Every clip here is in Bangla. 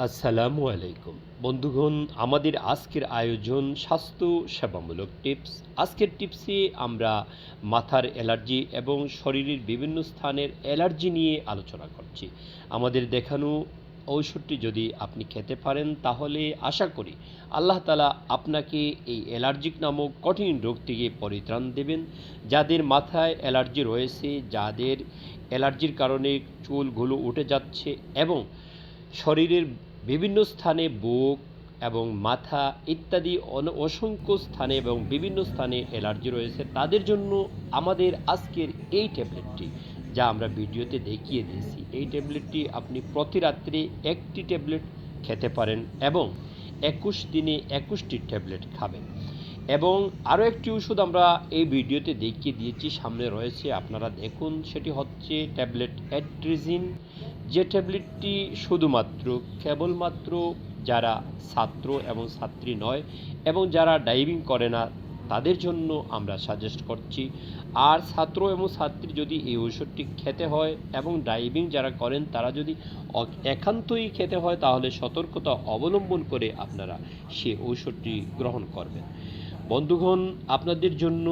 আসসালামু আলাইকুম বন্ধুগণ, আমাদের আজকের আয়োজন স্বাস্থ্য সেবামূলক টিপস। আজকের টিপসে আমরা মাথার অ্যালার্জি এবং শরীরের বিভিন্ন স্থানের অ্যালার্জি নিয়ে আলোচনা করছি। আমাদের দেখানো ঔষধটি যদি আপনি খেতে পারেন তাহলে আশা করি আল্লাহ তাআলা আপনাকে এই অ্যালার্জিক নামক কঠিন রোগ থেকে পরিত্রাণ দেবেন। যাদের মাথায় অ্যালার্জি রয়েছে, যাদের অ্যালার্জির কারণে চুলগুলো উঠে যাচ্ছে এবং শরীরের বিভিন্ন স্থানে বুক এবং মাথা ইত্যাদি অসংখ্য স্থানে এবং বিভিন্ন স্থানে অ্যালার্জি রয়েছে, তাদের জন্য আমাদের আজকের এই ট্যাবলেটটি, যা আমরা ভিডিওতে দেখিয়ে দিয়েছি, এই ট্যাবলেটটি আপনি প্রতি রাত্রে একটি ট্যাবলেট খেতে পারেন এবং 21 দিনে 21টি ট্যাবলেট খাবেন। এবং আরও একটি ওষুধ আমরা এই ভিডিওতে দেখিয়ে দিয়েছি, সামনে রয়েছে, আপনারা দেখুন। সেটি হচ্ছে ট্যাবলেট অ্যাট্রিজিন, যে ট্যাবলেটটি শুধুমাত্র কেবলমাত্র যারা ছাত্র এবং ছাত্রী নয় এবং যারা ড্রাইভিং করে না তাদের জন্য আমরা সাজেস্ট করছি। আর ছাত্র এবং ছাত্রী যদি এই ঔষধটি খেতে হয় এবং ড্রাইভিং যারা করেন তারা যদি একান্তই খেতে হয় তাহলে সতর্কতা অবলম্বন করে আপনারা সে ঔষধটি গ্রহণ করবেন। বন্ধুগণ, আপনাদের জন্য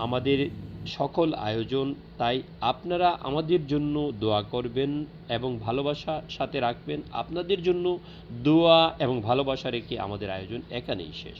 আমাদের সকল আয়োজন, তাই আপনারা আমাদের জন্য দোয়া করবেন এবং ভালোবাসা সাথে রাখবেন। আপনাদের জন্য দোয়া এবং ভালোবাসা রেখে আমাদের আয়োজন এখানেই শেষ।